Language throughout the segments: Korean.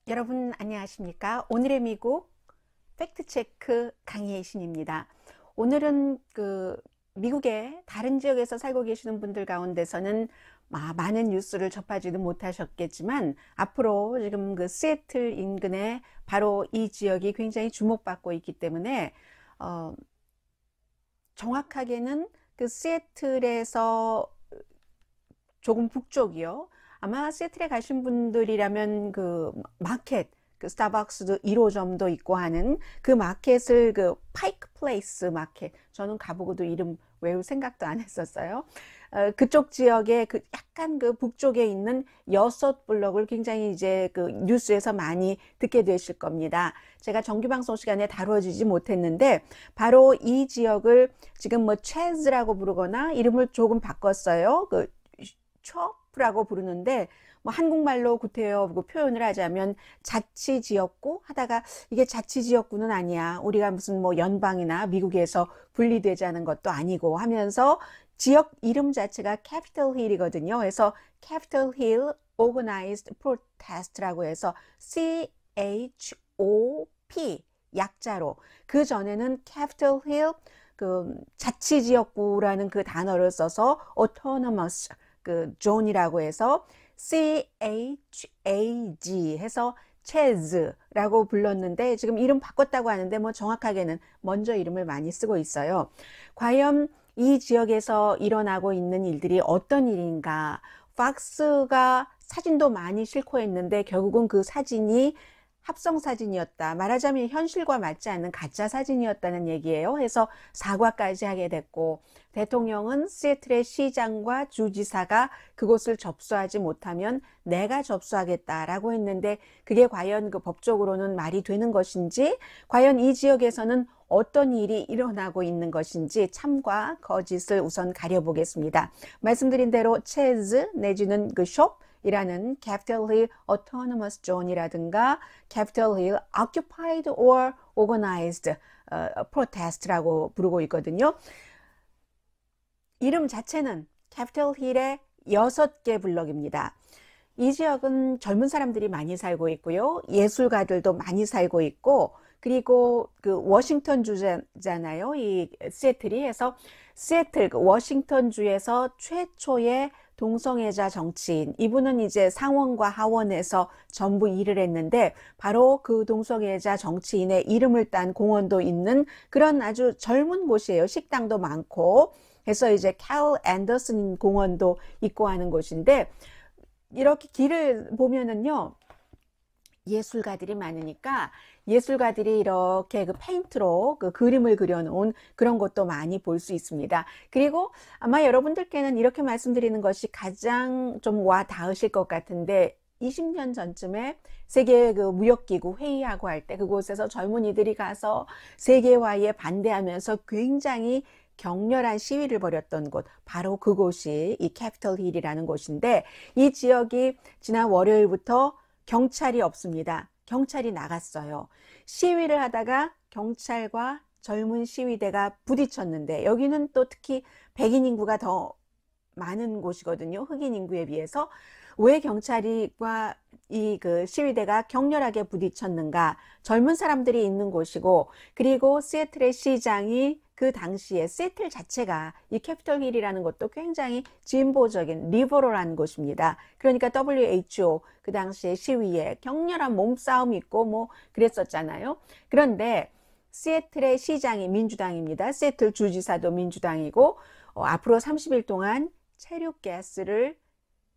여러분 안녕하십니까? 오늘의 미국 팩트체크 강희애 신입니다. 오늘은 미국의 다른 지역에서 살고 계시는 분들 가운데서는 많은 뉴스를 접하지는 못하셨겠지만 앞으로 지금 시애틀 인근에 바로 이 지역이 굉장히 주목받고 있기 때문에 정확하게는 시애틀에서 조금 북쪽이요. 아마 시애틀에 가신 분들이라면 마켓, 스타벅스도 1호점도 있고 하는 그 마켓을 파이크 플레이스 마켓. 저는 가보고도 이름 외울 생각도 안 했었어요. 그쪽 지역에 약간 북쪽에 있는 6블럭을 굉장히 이제 뉴스에서 많이 듣게 되실 겁니다. 제가 정규방송 시간에 다뤄지지 못했는데 바로 이 지역을 지금 체즈라고 부르거나 이름을 조금 바꿨어요. 첩라고 부르는데 한국말로 구태여 표현을 하자면 자치지역구 하다가 이게 자치지역구는 아니야. 우리가 무슨 연방이나 미국에서 분리되자는 것도 아니고 하면서 지역 이름 자체가 캐피털 힐이거든요. 그래서 캐피털 힐 Organized Protest라고 해서 CHOP 약자로 그 전에는 캐피털 힐 자치지역구라는 그 단어를 써서 autonomous 존이라고 해서 CHAG 해서 체즈라고 불렀는데 지금 이름 바꿨다고 하는데 정확하게는 먼저 이름을 많이 쓰고 있어요. 과연 이 지역에서 일어나고 있는 일들이 어떤 일인가? 팍스가 사진도 많이 싣고 했는데 결국은 그 사진이 합성 사진이었다. 말하자면 현실과 맞지 않는 가짜 사진이었다는 얘기예요. 해서 사과까지 하게 됐고 대통령은 시애틀의 시장과 주지사가 그곳을 접수하지 못하면 내가 접수하겠다라고 했는데 그게 과연 법적으로는 말이 되는 것인지 과연 이 지역에서는 어떤 일이 일어나고 있는 것인지 참과 거짓을 우선 가려보겠습니다. 말씀드린 대로 체즈 내지는 숍 이라는 Capitol Hill Autonomous Zone이라든가 Capitol Hill Occupied or Organized Protest라고 부르고 있거든요. 이름 자체는 Capitol Hill의 6개 블럭입니다. 이 지역은 젊은 사람들이 많이 살고 있고요. 예술가들도 많이 살고 있고 그리고 워싱턴 주잖아요. 이 시애틀이 해서 시애틀 워싱턴 주에서 최초의 동성애자 정치인 이분은 이제 상원과 하원에서 전부 일을 했는데 바로 그 동성애자 정치인의 이름을 딴 공원도 있는 그런 아주 젊은 곳이에요. 식당도 많고 해서 이제 캘 앤더슨 공원도 있고 하는 곳인데 이렇게 길을 보면은요 예술가들이 많으니까 예술가들이 이렇게 페인트로 그림을 그려놓은 그런 것도 많이 볼 수 있습니다. 그리고 아마 여러분들께는 이렇게 말씀드리는 것이 가장 좀 와 닿으실 것 같은데 20년 전쯤에 세계 무역기구 회의하고 할 때 그곳에서 젊은이들이 가서 세계화에 반대하면서 굉장히 격렬한 시위를 벌였던 곳 바로 그곳이 이 캐피털 힐이라는 곳인데 이 지역이 지난 월요일부터 경찰이 없습니다. 경찰이 나갔어요. 시위를 하다가 경찰과 젊은 시위대가 부딪혔는데 여기는 또 특히 백인 인구가 더 많은 곳이거든요. 흑인 인구에 비해서. 왜 경찰과 이 시위대가 격렬하게 부딪혔는가? 젊은 사람들이 있는 곳이고 그리고 시애틀의 시장이 그 당시에 시애틀 자체가 이 캐피털 힐이라는 것도 굉장히 진보적인 리버럴한 곳입니다. 그러니까 WHO 그 당시에 시위에 격렬한 몸싸움이 있고 그랬었잖아요. 그런데 시애틀의 시장이 민주당입니다. 시애틀 주지사도 민주당이고 앞으로 30일 동안 체류가스를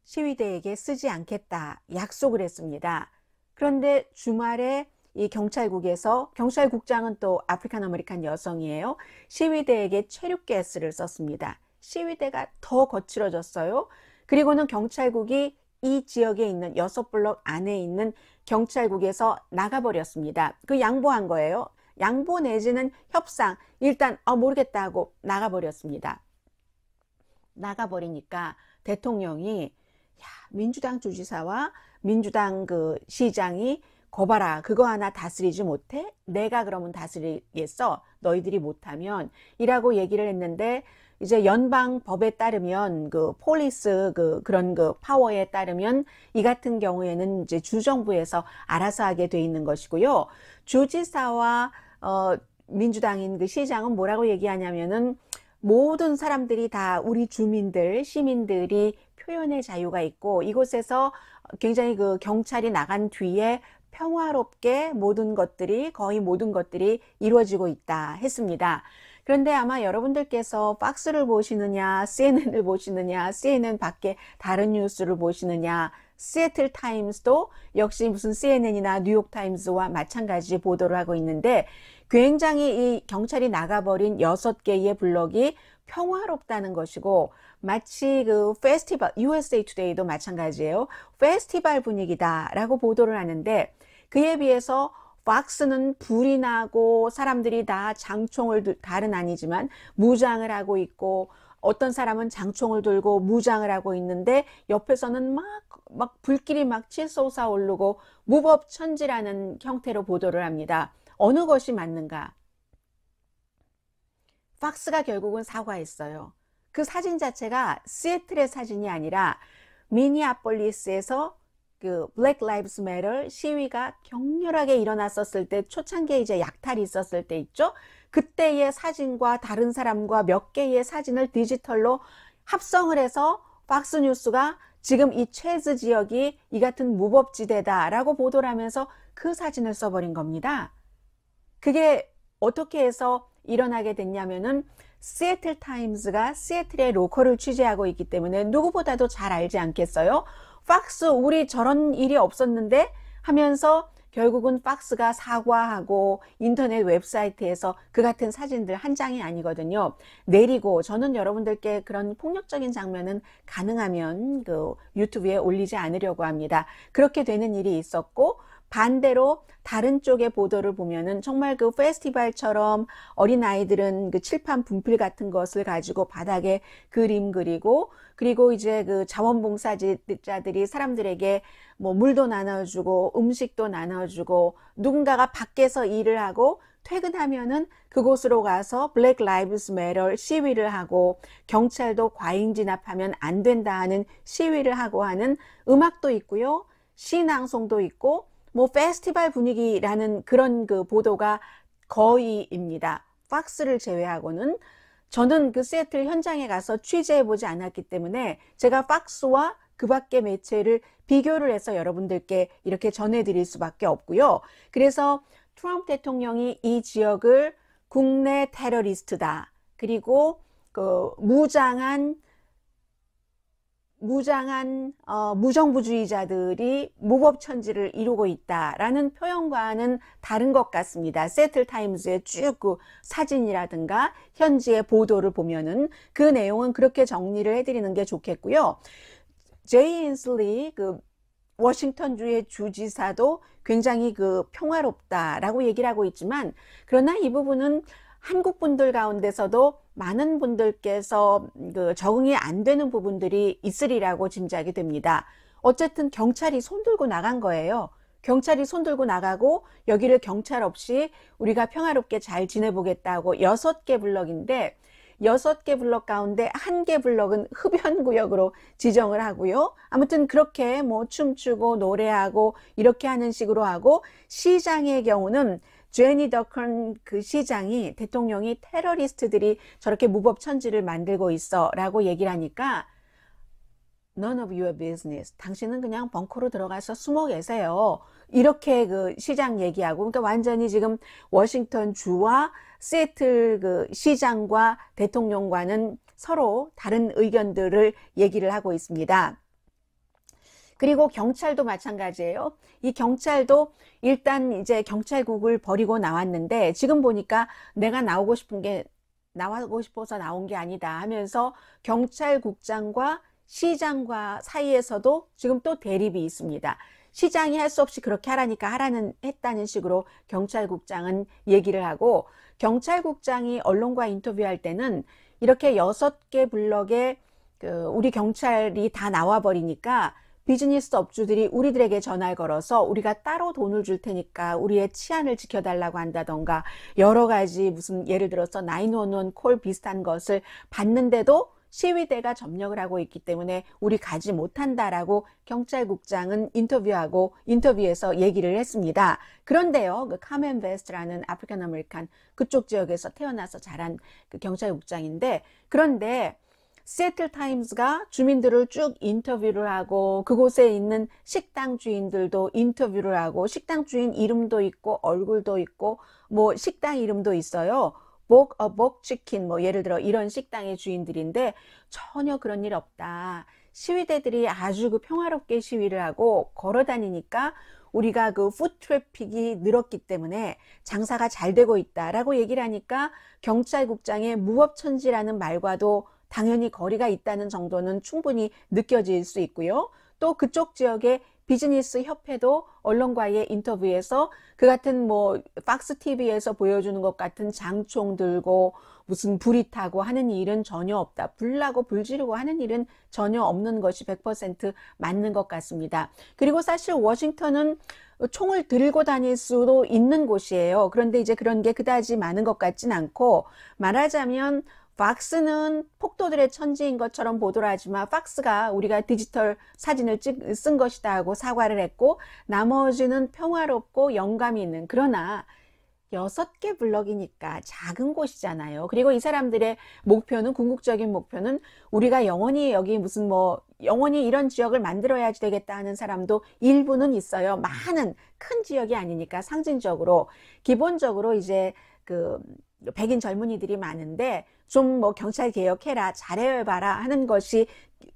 시위대에게 쓰지 않겠다 약속을 했습니다. 그런데 주말에 이 경찰국장은 또 아프리칸 아메리칸 여성이에요. 시위대에게 체류가스를 썼습니다. 시위대가 더 거칠어졌어요. 그리고는 경찰국이 이 지역에 있는 6블럭 안에 있는 경찰국에서 나가버렸습니다. 양보한 거예요. 양보 내지는 협상 일단 모르겠다 하고 나가버렸습니다. 나가버리니까 대통령이 민주당 주지사와 민주당 시장이 거봐라, 그거 하나 다스리지 못해? 내가 그러면 다스리겠어? 너희들이 못하면? 이라고 얘기를 했는데, 이제 연방 법에 따르면 폴리스 그런 파워에 따르면 이 같은 경우에는 이제 주정부에서 알아서 하게 돼 있는 것이고요. 주지사와 민주당인 시장은 뭐라고 얘기하냐면은 모든 사람들이 다 우리 주민들, 시민들이 표현의 자유가 있고 이곳에서 굉장히 경찰이 나간 뒤에 평화롭게 거의 모든 것들이 이루어지고 있다 했습니다. 그런데 아마 여러분들께서 팍스를 보시느냐, CNN을 보시느냐, CNN 밖에 다른 뉴스를 보시느냐, 시애틀 타임스도 역시 무슨 CNN이나 뉴욕 타임스와 마찬가지 보도를 하고 있는데 굉장히 이 경찰이 나가버린 6개의 블럭이 평화롭다는 것이고 마치 페스티벌, USA Today도 마찬가지예요. 페스티벌 분위기다라고 보도를 하는데 그에 비해서 팍스는 불이 나고 사람들이 다 다른 아니지만 무장을 하고 있고 어떤 사람은 장총을 들고 무장을 하고 있는데 옆에서는 막 불길이 막 치솟아 오르고 무법천지라는 형태로 보도를 합니다. 어느 것이 맞는가? 팍스가 결국은 사과했어요. 그 사진 자체가 시애틀의 사진이 아니라 미니애폴리스에서 Black Lives Matter 시위가 격렬하게 일어났었을 때 초창기에 이제 약탈이 있었을 때 있죠. 그때의 사진과 다른 사람과 몇 개의 사진을 디지털로 합성을 해서 팍스뉴스가 지금 이 체즈 지역이 이 같은 무법지대다라고 보도를 하면서 그 사진을 써버린 겁니다. 그게 어떻게 해서 일어나게 됐냐면은 시애틀 타임스가 시애틀의 로컬을 취재하고 있기 때문에 누구보다도 잘 알지 않겠어요? 팍스 우리 저런 일이 없었는데 하면서 결국은 팍스가 사과하고 인터넷 웹사이트에서 그 같은 사진들 한 장이 아니거든요. 내리고 저는 여러분들께 그런 폭력적인 장면은 가능하면 유튜브에 올리지 않으려고 합니다. 그렇게 되는 일이 있었고 반대로 다른 쪽의 보도를 보면은 정말 페스티벌처럼 어린아이들은 칠판 분필 같은 것을 가지고 바닥에 그림 그리고 그리고 이제 자원봉사자들이 사람들에게 물도 나눠주고 음식도 나눠주고 누군가가 밖에서 일을 하고 퇴근하면은 그곳으로 가서 블랙 라이브스 매터 시위를 하고 경찰도 과잉 진압하면 안 된다 하는 시위를 하고 하는 음악도 있고요. 시낭송도 있고 페스티벌 분위기라는 그런 보도가 거의입니다. 팍스를 제외하고는 저는 시애틀 현장에 가서 취재해보지 않았기 때문에 제가 팍스와 그 밖의 매체를 비교를 해서 여러분들께 이렇게 전해드릴 수밖에 없고요. 그래서 트럼프 대통령이 이 지역을 국내 테러리스트다. 그리고 무장한 무정부주의자들이 무법천지를 이루고 있다라는 표현과는 다른 것 같습니다. 시애틀 타임즈의 쭉 사진이라든가 현지의 보도를 보면은 그 내용은 그렇게 정리를 해드리는 게 좋겠고요. 제이 인슬리 워싱턴주의 주지사도 굉장히 평화롭다라고 얘기를 하고 있지만 그러나 이 부분은 한국 분들 가운데서도 많은 분들께서 적응이 안 되는 부분들이 있으리라고 짐작이 됩니다. 어쨌든 경찰이 손들고 나간 거예요. 경찰이 손들고 나가고 여기를 경찰 없이 우리가 평화롭게 잘 지내보겠다고 6개 블럭인데 6개 블럭 가운데 1개 블럭은 흡연구역으로 지정을 하고요. 아무튼 그렇게 춤추고 노래하고 이렇게 하는 식으로 하고 시장의 경우는 제니 더컨 시장이 대통령이 테러리스트들이 저렇게 무법천지를 만들고 있어 라고 얘기를 하니까 None of your business. 당신은 그냥 벙커로 들어가서 숨어 계세요. 이렇게 시장 얘기하고 그러니까 완전히 지금 워싱턴 주와 시애틀 시장과 대통령과는 서로 다른 의견들을 얘기를 하고 있습니다. 그리고 경찰도 마찬가지예요. 이 경찰도 일단 이제 경찰국을 버리고 나왔는데 지금 보니까 내가 나오고 싶어서 나온 게 아니다 하면서 경찰국장과 시장과 사이에서도 지금 또 대립이 있습니다. 시장이 할 수 없이 그렇게 하라니까 했다는 식으로 경찰국장은 얘기를 하고 경찰국장이 언론과 인터뷰할 때는 이렇게 6개 블럭에 우리 경찰이 다 나와 버리니까 비즈니스 업주들이 우리들에게 전화를 걸어서 우리가 따로 돈을 줄 테니까 우리의 치안을 지켜달라고 한다던가 여러 가지 무슨 예를 들어서 911 콜 비슷한 것을 받는데도 시위대가 점령을 하고 있기 때문에 우리 가지 못한다라고 경찰국장은 인터뷰에서 얘기를 했습니다. 그런데요, 그 카멘 베스트라는 아프리칸 아메리칸 그쪽 지역에서 태어나서 자란 그 경찰국장인데, 그런데 시애틀 타임스가 주민들을 쭉 인터뷰를 하고 그곳에 있는 식당 주인들도 인터뷰를 하고 식당 주인 이름도 있고 얼굴도 있고 뭐 식당 이름도 있어요. 복 치킨 뭐 예를 들어 이런 식당의 주인들인데 전혀 그런 일 없다. 시위대들이 아주 그 평화롭게 시위를 하고 걸어 다니니까 우리가 그 푸드 트래픽이 늘었기 때문에 장사가 잘 되고 있다라고 얘기를 하니까 경찰국장의 무법천지라는 말과도 당연히 거리가 있다는 정도는 충분히 느껴질 수 있고요. 또 그쪽 지역의 비즈니스 협회도 언론과의 인터뷰에서 그 같은 뭐 팍스 TV에서 보여주는 것 같은 장총 들고 무슨 불이 타고 하는 일은 전혀 없다. 불나고 불 지르고 하는 일은 전혀 없는 것이 100% 맞는 것 같습니다. 그리고 사실 워싱턴은 총을 들고 다닐 수도 있는 곳이에요. 그런데 이제 그런 게 그다지 많은 것 같진 않고, 말하자면 팍스는 폭도들의 천지인 것처럼 보도를 하지만 팍스가 우리가 디지털 사진을 쓴 것이다 하고 사과를 했고, 나머지는 평화롭고 영감이 있는, 그러나 6개 블럭이니까 작은 곳이잖아요. 그리고 이 사람들의 목표는, 궁극적인 목표는 우리가 영원히 여기 무슨 뭐 영원히 이런 지역을 만들어야지 되겠다 하는 사람도 일부는 있어요. 많은 큰 지역이 아니니까 상징적으로. 기본적으로 이제 그 백인 젊은이들이 많은데 좀 뭐 경찰 개혁해라, 잘해봐라 하는 것이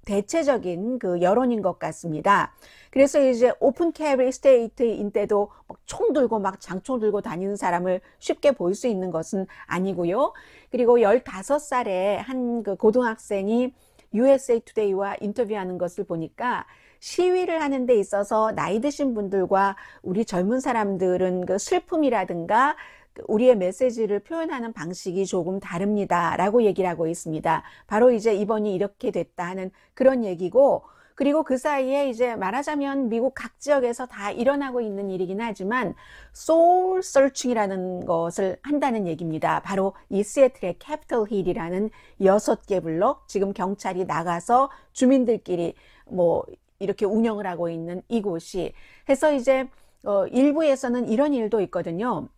대체적인 그 여론인 것 같습니다. 그래서 이제 오픈 캐리 스테이트인데도 총 들고 막 장총 들고 다니는 사람을 쉽게 볼 수 있는 것은 아니고요. 그리고 15살의 한 그 고등학생이 USA 투데이와 인터뷰하는 것을 보니까 시위를 하는 데 있어서 나이 드신 분들과 우리 젊은 사람들은 그 슬픔이라든가 우리의 메시지를 표현하는 방식이 조금 다릅니다 라고 얘기를 하고 있습니다. 바로 이제 이번이 이렇게 됐다 하는 그런 얘기고, 그리고 그 사이에 이제 말하자면 미국 각 지역에서 다 일어나고 있는 일이긴 하지만 소울 서칭이라는 것을 한다는 얘기입니다. 바로 이 시애틀의 캐피털 힐이라는 6개 블록, 지금 경찰이 나가서 주민들끼리 뭐 이렇게 운영을 하고 있는 이곳이 해서 이제 일부에서는 이런 일도 있거든요.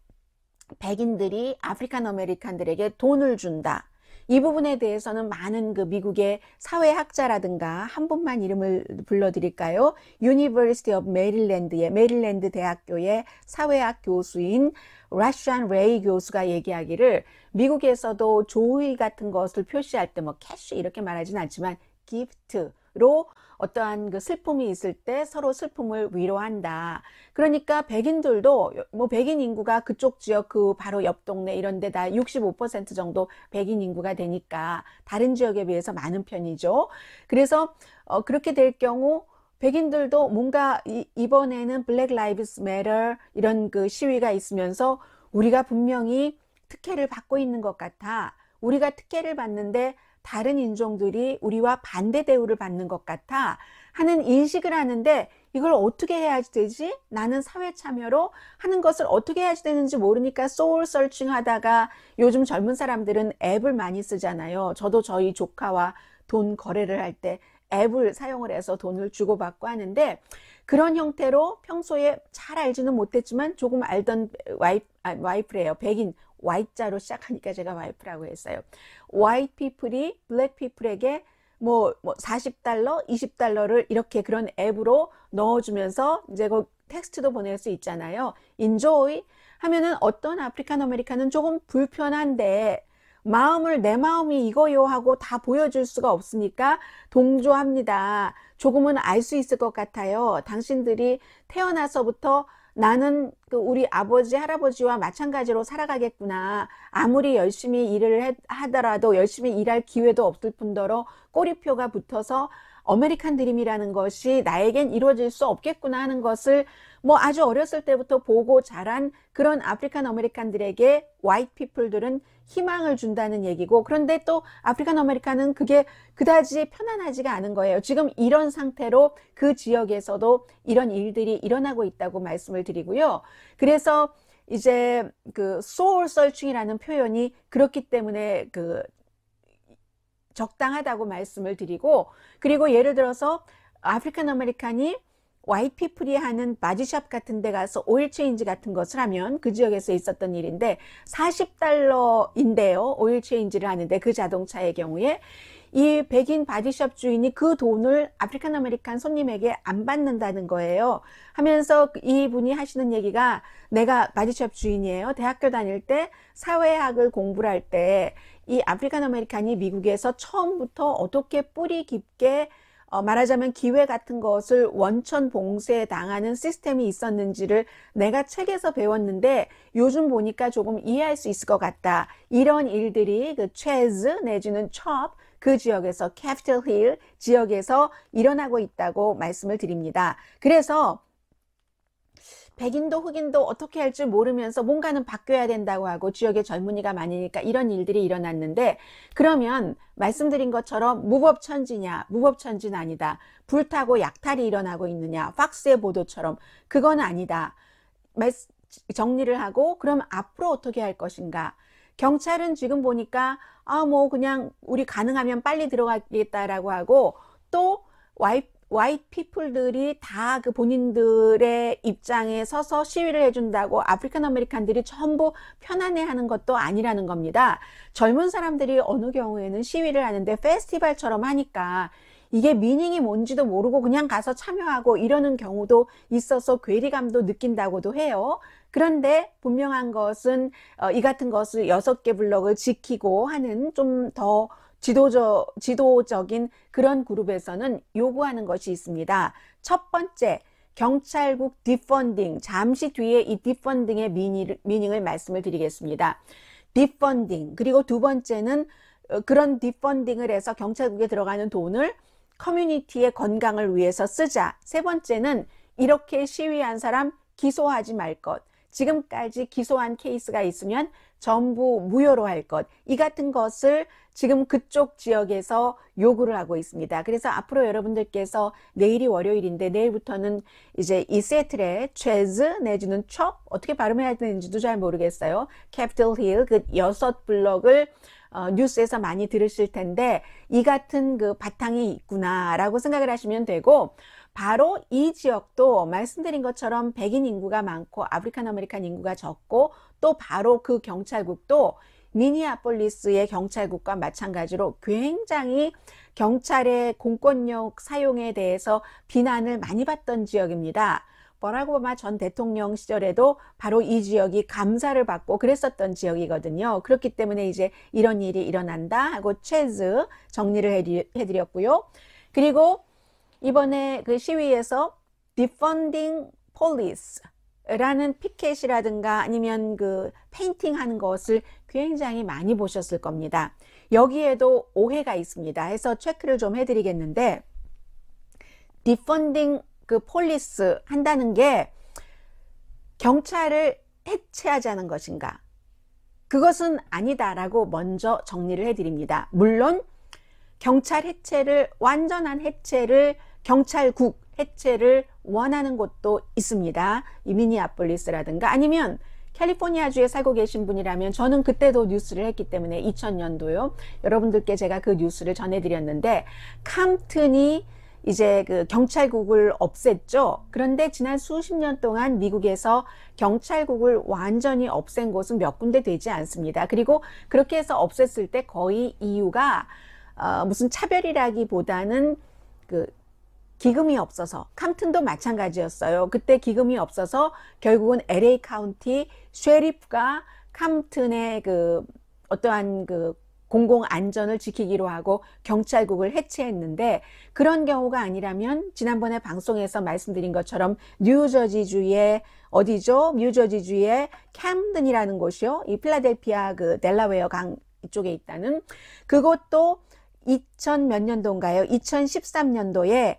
백인들이 아프리칸 아메리칸들에게 돈을 준다. 이 부분에 대해서는 많은 그 미국의 사회학자라든가 한 분만 이름을 불러드릴까요? University of Maryland의 메릴랜드 대학교의 사회학 교수인 라시안 레이 교수가 얘기하기를, 미국에서도 조의 같은 것을 표시할 때 뭐 캐시 이렇게 말하진 않지만 기프트로 어떠한 그 슬픔이 있을 때 서로 슬픔을 위로한다. 그러니까 백인들도 뭐 백인 인구가 그쪽 지역 그 바로 옆 동네 이런 데 다 65% 정도 백인 인구가 되니까 다른 지역에 비해서 많은 편이죠. 그래서 그렇게 될 경우 백인들도 뭔가 이번에는 블랙 라이브스 매터 이런 그 시위가 있으면서 우리가 분명히 특혜를 받고 있는 것 같아. 우리가 특혜를 받는데 다른 인종들이 우리와 반대 대우를 받는 것 같아 하는 인식을 하는데, 이걸 어떻게 해야 되지? 나는 사회 참여로 하는 것을 어떻게 해야 되는지 모르니까 소울 서칭 하다가, 요즘 젊은 사람들은 앱을 많이 쓰잖아요. 저도 저희 조카와 돈 거래를 할 때 앱을 사용을 해서 돈을 주고받고 하는데, 그런 형태로 평소에 잘 알지는 못했지만 조금 알던 와이프래요. 백인 Y자로 시작하니까 제가 와이프라고 했어요. White people이 Black people에게 뭐 $40, $20를 이렇게 그런 앱으로 넣어주면서 이제 그 텍스트도 보낼 수 있잖아요. Enjoy 하면은 어떤 아프리칸 아메리칸은 조금 불편한데 내 마음이 이거요 하고 다 보여줄 수가 없으니까 동조합니다. 조금은 알 수 있을 것 같아요. 당신들이 태어나서부터 나는 우리 아버지, 할아버지와 마찬가지로 살아가겠구나. 아무리 열심히 일을 하더라도 열심히 일할 기회도 없을 뿐더러 꼬리표가 붙어서 아메리칸 드림이라는 것이 나에겐 이루어질 수 없겠구나 하는 것을 뭐 아주 어렸을 때부터 보고 자란 그런 아프리칸 아메리칸들에게 화이트 피플들은 희망을 준다는 얘기고, 그런데 또 아프리칸 아메리칸은 그게 그다지 편안하지가 않은 거예요. 지금 이런 상태로 그 지역에서도 이런 일들이 일어나고 있다고 말씀을 드리고요. 그래서 이제 그 soul searching이라는 표현이 그렇기 때문에 그 적당하다고 말씀을 드리고, 그리고 예를 들어서 아프리칸 아메리칸이 화이트 피플이 하는 바디샵 같은 데 가서 오일 체인지 같은 것을 하면, 그 지역에서 있었던 일인데 $40인데요. 오일 체인지를 하는데 그 자동차의 경우에 이 백인 바디샵 주인이 그 돈을 아프리칸 아메리칸 손님에게 안 받는다는 거예요. 하면서 이분이 하시는 얘기가, 내가 바디샵 주인이에요. 대학교 다닐 때 사회학을 공부를 할 때 이 아프리칸 아메리칸이 미국에서 처음부터 어떻게 뿌리 깊게 말하자면 기회 같은 것을 원천 봉쇄 당하는 시스템이 있었는지를 내가 책에서 배웠는데 요즘 보니까 조금 이해할 수 있을 것 같다. 이런 일들이 그 체즈 내지는 첩, 그 지역에서 캐피털 힐 지역에서 일어나고 있다고 말씀을 드립니다. 그래서 백인도 흑인도 어떻게 할 줄 모르면서 뭔가는 바뀌어야 된다고 하고 지역에 젊은이가 많으니까 이런 일들이 일어났는데, 그러면 말씀드린 것처럼 무법천지냐? 무법천지는 아니다. 불타고 약탈이 일어나고 있느냐? 팍스의 보도처럼 그건 아니다. 정리를 하고, 그럼 앞으로 어떻게 할 것인가? 경찰은 지금 보니까 뭐 그냥 우리 가능하면 빨리 들어가겠다라고 하고, 또 화이트 피플들이 다 그 본인들의 입장에 서서 시위를 해준다고 아프리칸 아메리칸들이 전부 편안해하는 것도 아니라는 겁니다. 젊은 사람들이 어느 경우에는 시위를 하는데 페스티벌처럼 하니까 이게 미닝이 뭔지도 모르고 그냥 가서 참여하고 이러는 경우도 있어서 괴리감도 느낀다고도 해요. 그런데 분명한 것은 이 같은 것을 6개 블럭을 지키고 하는 좀 더 지도적인 그런 그룹에서는 요구하는 것이 있습니다. 첫 번째, 경찰국 디펀딩. 잠시 뒤에 이 디펀딩의 미닝을 말씀을 드리겠습니다. 디펀딩. 그리고 두 번째는 그런 디펀딩을 해서 경찰국에 들어가는 돈을 커뮤니티의 건강을 위해서 쓰자. 세 번째는 이렇게 시위한 사람 기소하지 말 것. 지금까지 기소한 케이스가 있으면 전부 무효로 할 것. 이 같은 것을 지금 그쪽 지역에서 요구를 하고 있습니다. 그래서 앞으로 여러분들께서, 내일이 월요일인데 내일부터는 이제 이 세틀의 체즈 내지는 첩, 어떻게 발음해야 되는지도 잘 모르겠어요. 캐피털 힐 그 6블럭을 뉴스에서 많이 들으실 텐데 이 같은 그 바탕이 있구나라고 생각을 하시면 되고, 바로 이 지역도 말씀드린 것처럼 백인 인구가 많고 아프리칸 아메리칸 인구가 적고, 또 바로 그 경찰국도 미니애폴리스의 경찰국과 마찬가지로 굉장히 경찰의 공권력 사용에 대해서 비난을 많이 받던 지역입니다. 버락 오바마 전 대통령 시절에도 바로 이 지역이 감사를 받고 그랬었던 지역이거든요. 그렇기 때문에 이제 이런 일이 일어난다 하고 체즈 정리를 해드렸고요. 그리고 이번에 그 시위에서 Defunding Police 라는 피켓이라든가 아니면 그 페인팅 하는 것을 굉장히 많이 보셨을 겁니다. 여기에도 오해가 있습니다. 해서 체크를 좀 해드리겠는데, Defunding 그 폴리스 한다는 게 경찰을 해체하자는 것인가? 그것은 아니다라고 먼저 정리를 해드립니다. 물론 경찰 해체를, 완전한 해체를, 경찰국 해체를 원하는 곳도 있습니다. 이 미니애폴리스라든가 아니면 캘리포니아주에 살고 계신 분이라면, 저는 그때도 뉴스를 했기 때문에 2000년도요. 여러분들께 제가 그 뉴스를 전해드렸는데, 캄튼이 이제 그 경찰국을 없앴죠. 그런데 지난 수십 년 동안 미국에서 경찰국을 완전히 없앤 곳은 몇 군데 되지 않습니다. 그리고 그렇게 해서 없앴을 때 거의 이유가 무슨 차별이라기보다는 그 기금이 없어서, 캄튼도 마찬가지였어요. 그때 기금이 없어서 결국은 LA 카운티 쉐리프가 캄튼의 그 어떠한 그 공공 안전을 지키기로 하고 경찰국을 해체했는데, 그런 경우가 아니라면 지난번에 방송에서 말씀드린 것처럼 뉴저지주의 어디죠? 뉴저지주의 캠든이라는 곳이요. 이 필라델피아 그 델라웨어 강 이쪽에 있다는, 그것도 2000 몇 년도인가요? 2013년도에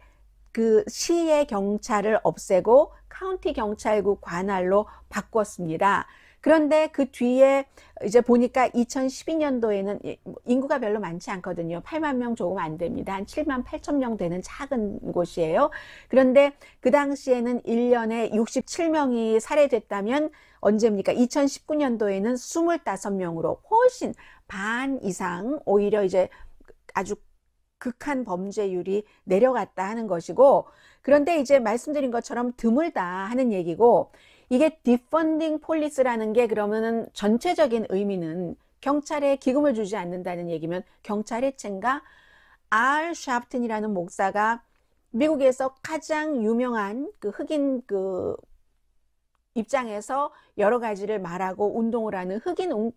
그 시의 경찰을 없애고 카운티 경찰국 관할로 바꿨습니다. 그런데 그 뒤에 이제 보니까 2012년도에는 인구가 별로 많지 않거든요. 8만 명 조금 안 됩니다. 한 7만 8천 명 되는 작은 곳이에요. 그런데 그 당시에는 1년에 67명이 살해됐다면 언제입니까? 2019년도에는 25명으로 훨씬 반 이상 오히려 이제 아주 극한 범죄율이 내려갔다 하는 것이고, 그런데 이제 말씀드린 것처럼 드물다 하는 얘기고, 이게 디펀딩 폴리스라는 게 그러면은 전체적인 의미는 경찰에 기금을 주지 않는다는 얘기면 경찰 해체인가? 알 샤프튼이라는 목사가 미국에서 가장 유명한 그 흑인 그 입장에서 여러 가지를 말하고 운동을 하는 흑인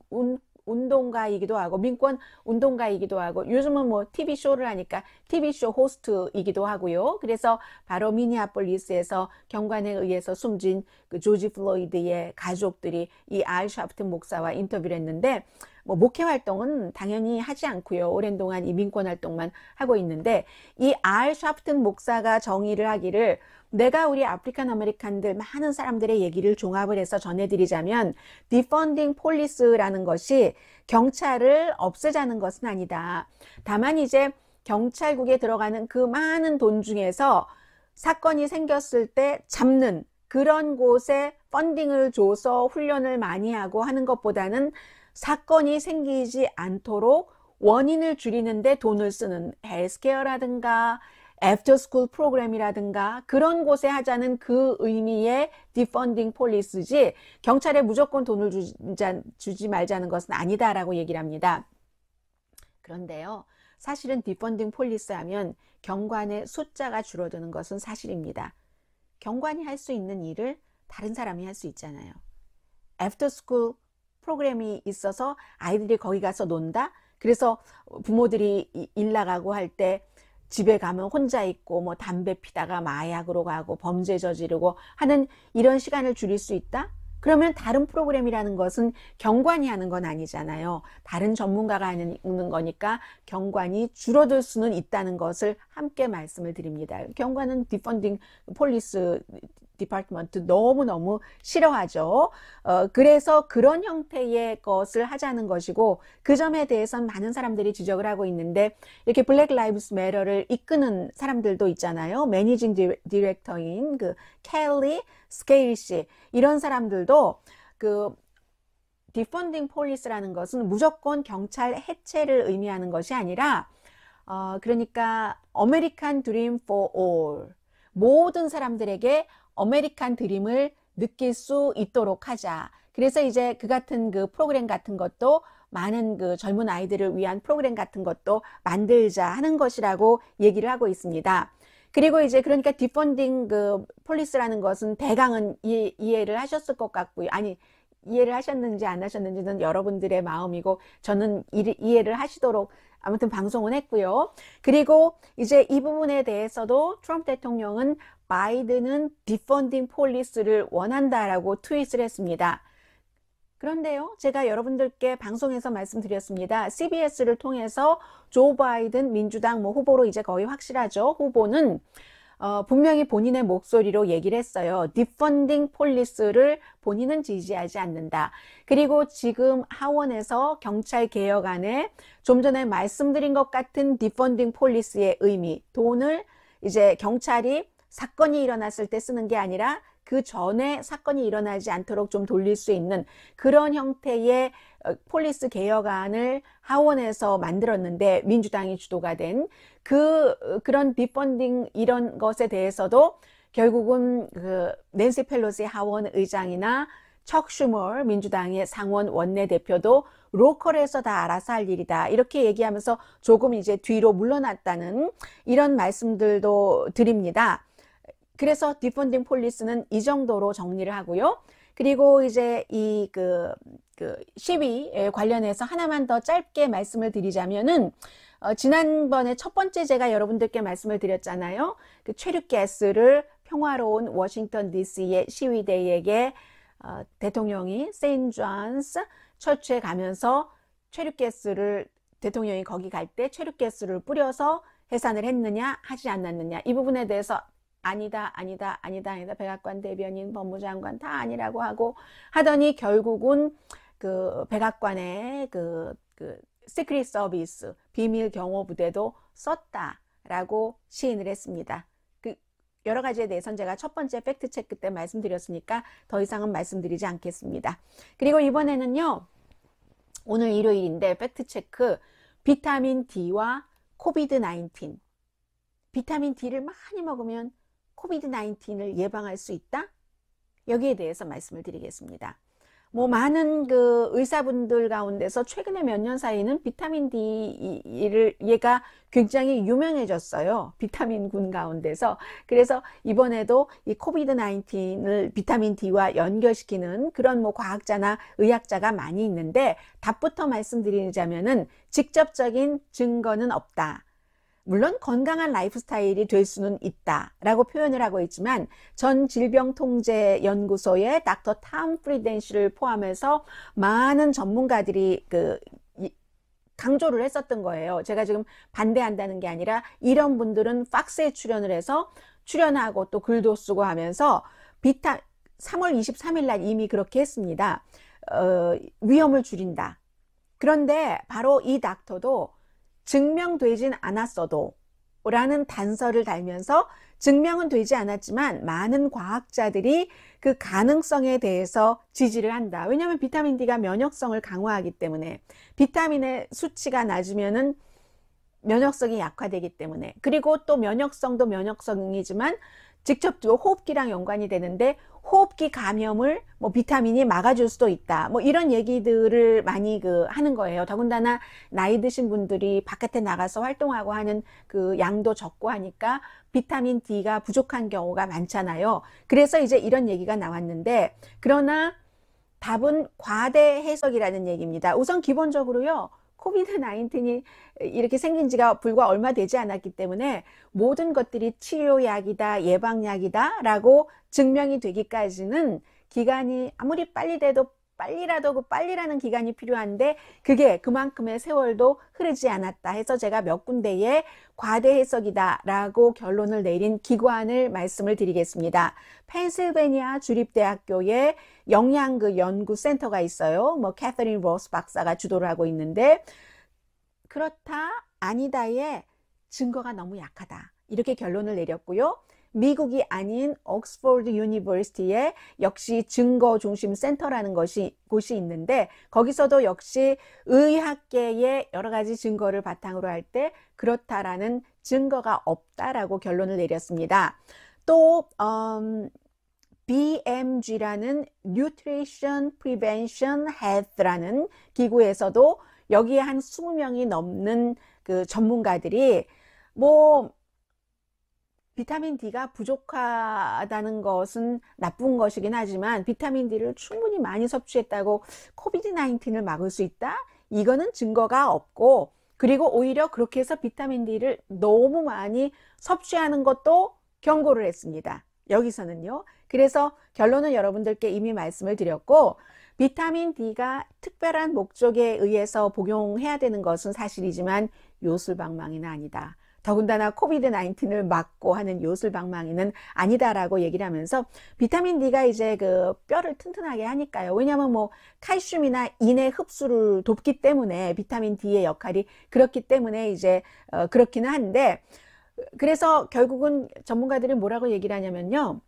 운동가이기도 하고 민권 운동가이기도 하고 요즘은 뭐 TV쇼를 하니까 TV쇼 호스트이기도 하고요. 그래서 바로 미니애폴리스에서 경관에 의해서 숨진 그 조지 플로이드의 가족들이 이 알 샤프튼 목사와 인터뷰를 했는데 뭐 목회 활동은 당연히 하지 않고요. 오랜 동안 이 민권 활동만 하고 있는데 이 알 샤프튼 목사가 정의를 하기를 내가 우리 아프리칸 아메리칸들 많은 사람들의 얘기를 종합을 해서 전해드리자면 디펀딩 폴리스라는 것이 경찰을 없애자는 것은 아니다. 다만 이제 경찰국에 들어가는 그 많은 돈 중에서 사건이 생겼을 때 잡는 그런 곳에 펀딩을 줘서 훈련을 많이 하고 하는 것보다는 사건이 생기지 않도록 원인을 줄이는데 돈을 쓰는 헬스케어라든가 애프터스쿨 프로그램이라든가 그런 곳에 하자는 그 의미의 디펀딩 폴리스지 경찰에 무조건 돈을 주지 말자는 것은 아니다라고 얘기를 합니다. 그런데요, 사실은 디펀딩 폴리스 하면 경관의 숫자가 줄어드는 것은 사실입니다. 경관이 할 수 있는 일을 다른 사람이 할 수 있잖아요. 애프터스쿨 프로그램이 있어서 아이들이 거기 가서 논다? 그래서 부모들이 일 나가고 할 때 집에 가면 혼자 있고 뭐 담배 피다가 마약으로 가고 범죄 저지르고 하는 이런 시간을 줄일 수 있다? 그러면 다른 프로그램이라는 것은 경관이 하는 건 아니잖아요. 다른 전문가가 하는 거니까 경관이 줄어들 수는 있다는 것을 함께 말씀을 드립니다. 경관은 디펀딩 폴리스 디파트먼트 너무너무 싫어하죠. 그래서 그런 형태의 것을 하자는 것이고 그 점에 대해서는 많은 사람들이 지적을 하고 있는데 이렇게 블랙 라이브스 매터를 이끄는 사람들도 있잖아요. 매니징 디렉터인 그 켈리 스케일 씨 이런 사람들도 그 디펀딩 폴리스라는 것은 무조건 경찰 해체를 의미하는 것이 아니라 그러니까 아메리칸 드림 for all 모든 사람들에게 아메리칸 드림을 느낄 수 있도록 하자. 그래서 이제 그 같은 그 프로그램 같은 것도 많은 그 젊은 아이들을 위한 프로그램 같은 것도 만들자 하는 것이라고 얘기를 하고 있습니다. 그리고 이제 그러니까 디펀딩 그 폴리스라는 것은 대강은 이해를 하셨을 것 같고요. 아니 이해를 하셨는지 안 하셨는지는 여러분들의 마음이고 저는 이해를 하시도록 아무튼 방송은 했고요. 그리고 이제 이 부분에 대해서도 트럼프 대통령은 바이든은 디펀딩 폴리스를 원한다라고 트윗을 했습니다. 그런데요, 제가 여러분들께 방송에서 말씀드렸습니다. CBS를 통해서 조 바이든 민주당 후보로 이제 거의 확실하죠. 후보는 분명히 본인의 목소리로 얘기를 했어요. 디펀딩 폴리스를 본인은 지지하지 않는다. 그리고 지금 하원에서 경찰 개혁안에 좀 전에 말씀드린 것 같은 디펀딩 폴리스의 의미, 돈을 이제 경찰이 사건이 일어났을 때 쓰는 게 아니라 그 전에 사건이 일어나지 않도록 좀 돌릴 수 있는 그런 형태의 폴리스 개혁안을 하원에서 만들었는데 민주당이 주도가 된 그런 디펀딩 이런 것에 대해서도 결국은 그 낸시 펠로시 하원 의장이나 척 슈머 민주당의 상원 원내대표도 로컬에서 다 알아서 할 일이다 이렇게 얘기하면서 조금 이제 뒤로 물러났다는 이런 말씀들도 드립니다. 그래서 디펀딩 폴리스는 이 정도로 정리를 하고요. 그리고 이제 이 시위에 관련해서 하나만 더 짧게 말씀을 드리자면은 지난번에 첫 번째 제가 여러분들께 말씀을 드렸잖아요. 그 최루가스를 평화로운 워싱턴 DC의 시위대에게 대통령이 세인트 존스 처치에 가면서 최루가스를 대통령이 거기 갈 때 최루가스를 뿌려서 해산을 했느냐 하지 않았느냐, 이 부분에 대해서 아니다 아니다 아니다 아니다, 백악관 대변인 법무장관 다 아니라고 하고 하더니 결국은 그 백악관의 그 시크릿 서비스 비밀 경호 부대도 썼다라고 시인을 했습니다. 그 여러 가지에 대해서는 제가 첫 번째 팩트 체크 때 말씀드렸으니까 더 이상은 말씀드리지 않겠습니다. 그리고 이번에는요, 오늘 일요일인데 팩트 체크, 비타민 D와 코비드 19. 비타민 D를 많이 먹으면 코비드 19을 예방할 수 있다? 여기에 대해서 말씀을 드리겠습니다. 뭐 많은 그 의사분들 가운데서 최근에 몇 년 사이는 비타민 D를 얘가 굉장히 유명해졌어요. 비타민군 가운데서. 그래서 이번에도 이 코비드 19을 비타민 D와 연결시키는 그런 뭐 과학자나 의학자가 많이 있는데, 답부터 말씀드리자면은 직접적인 증거는 없다. 물론 건강한 라이프 스타일이 될 수는 있다라고 표현을 하고 있지만, 전 질병통제연구소의 닥터 탐 프리덴시를 포함해서 많은 전문가들이 강조를 했었던 거예요. 제가 지금 반대한다는 게 아니라 이런 분들은 팍스에 출연을 해서 출연하고 또 글도 쓰고 하면서 3월 23일 날 이미 그렇게 했습니다. 위험을 줄인다. 그런데 바로 이 닥터도 증명되진 않았어도 라는 단서를 달면서 증명은 되지 않았지만 많은 과학자들이 그 가능성에 대해서 지지를 한다. 왜냐하면 비타민 D가 면역성을 강화하기 때문에, 비타민의 수치가 낮으면은 면역성이 약화되기 때문에, 그리고 또 면역성도 면역성이지만 직접적으로 호흡기랑 연관이 되는데, 호흡기 감염을 뭐 비타민이 막아줄 수도 있다. 뭐 이런 얘기들을 많이 하는 거예요. 더군다나 나이 드신 분들이 바깥에 나가서 활동하고 하는 그 양도 적고 하니까 비타민 D가 부족한 경우가 많잖아요. 그래서 이제 이런 얘기가 나왔는데, 그러나 답은 과대 해석이라는 얘기입니다. 우선 기본적으로요, 코비드 19이 이렇게 생긴 지가 불과 얼마 되지 않았기 때문에 모든 것들이 치료약이다, 예방약이다 라고 증명이 되기까지는 기간이 아무리 빨리 돼도 빨리라는 기간이 필요한데, 그게 그만큼의 세월도 흐르지 않았다 해서 제가 몇 군데에 과대 해석이다 라고 결론을 내린 기관을 말씀을 드리겠습니다. 펜실베니아 주립대학교에 영양 연구센터가 있어요. 뭐 캐서린 로스 박사가 주도를 하고 있는데, 그렇다 아니다의 증거가 너무 약하다 이렇게 결론을 내렸고요. 미국이 아닌 옥스퍼드 유니버시티에 역시 증거 중심 센터라는 곳이 있는데, 거기서도 역시 의학계의 여러 가지 증거를 바탕으로 할 때 그렇다라는 증거가 없다라고 결론을 내렸습니다. 또 BMG라는 Nutrition Prevention Health라는 기구에서도 여기에 한 20명이 넘는 그 전문가들이 뭐 비타민 D가 부족하다는 것은 나쁜 것이긴 하지만 비타민 D를 충분히 많이 섭취했다고 코비드 19을 막을 수 있다? 이거는 증거가 없고, 그리고 오히려 그렇게 해서 비타민 D를 너무 많이 섭취하는 것도 경고를 했습니다. 여기서는요. 그래서 결론은 여러분들께 이미 말씀을 드렸고, 비타민 D가 특별한 목적에 의해서 복용해야 되는 것은 사실이지만 요술방망이는 아니다. 더군다나 코비드 19을 막고 하는 요술방망이는 아니다라고 얘기를 하면서, 비타민 D가 이제 그 뼈를 튼튼하게 하니까요. 왜냐하면 뭐 칼슘이나 인의 흡수를 돕기 때문에 비타민 D의 역할이 그렇기 때문에 이제 그렇기는 한데, 그래서 결국은 전문가들이 뭐라고 얘기를 하냐면요,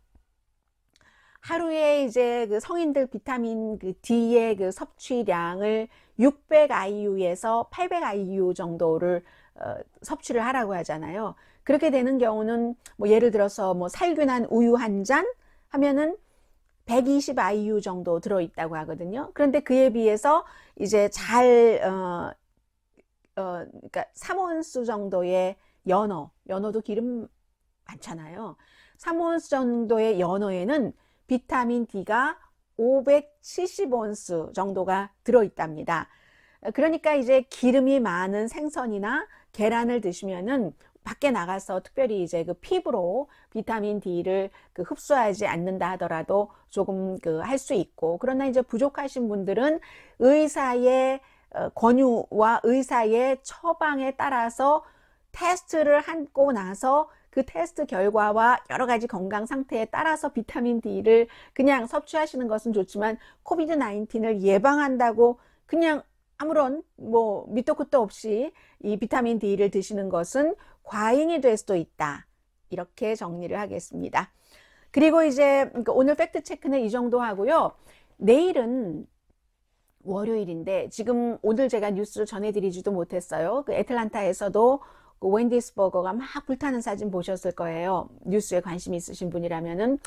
하루에 이제 그 성인들 비타민 D의 그 섭취량을 600 IU에서 800 IU 정도를 섭취를 하라고 하잖아요. 그렇게 되는 경우는 뭐 예를 들어서 뭐 살균한 우유 한 잔 하면은 120 IU 정도 들어있다고 하거든요. 그런데 그에 비해서 이제 그러니까 3온스 정도의 연어도 기름 많잖아요. 3온스 정도의 연어에는 비타민 D가 570온스 정도가 들어있답니다. 그러니까 이제 기름이 많은 생선이나 계란을 드시면은 밖에 나가서 특별히 이제 그 피부로 비타민 D를 흡수하지 않는다 하더라도 조금 할 수 있고, 그러나 이제 부족하신 분들은 의사의 권유와 의사의 처방에 따라서 테스트를 하고 나서 그 테스트 결과와 여러 가지 건강 상태에 따라서 비타민 D를 그냥 섭취하시는 것은 좋지만 코비드 19을 예방한다고 그냥 아무런 뭐 밑도 끝도 없이 이 비타민 D를 드시는 것은 과잉이 될 수도 있다. 이렇게 정리를 하겠습니다. 그리고 이제 오늘 팩트 체크는 이 정도 하고요. 내일은 월요일인데 지금 오늘 제가 뉴스를 전해드리지도 못했어요. 그 애틀란타에서도 그 웬디스 버거가 막 불타는 사진 보셨을 거예요. 뉴스에 관심 있으신 분이라면은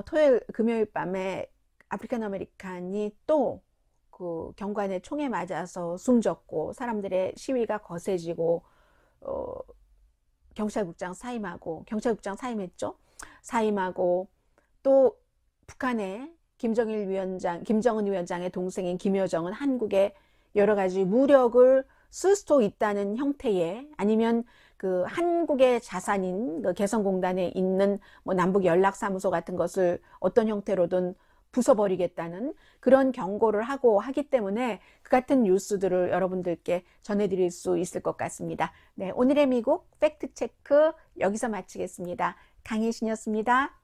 토요일 금요일 밤에 아프리칸 아메리칸이 또 그 경관의 총에 맞아서 숨졌고 사람들의 시위가 거세지고 경찰국장 사임했죠. 사임하고 또 북한의 김정은 위원장의 동생인 김여정은 한국에 여러 가지 무력을 쓸 수도 있다는 형태의 아니면 그 한국의 자산인 그 개성공단에 있는 뭐 남북 연락사무소 같은 것을 어떤 형태로든 부숴버리겠다는 그런 경고를 하고 하기 때문에 그 같은 뉴스들을 여러분들께 전해드릴 수 있을 것 같습니다. 네, 오늘의 미국 팩트체크 여기서 마치겠습니다. 강혜신이었습니다.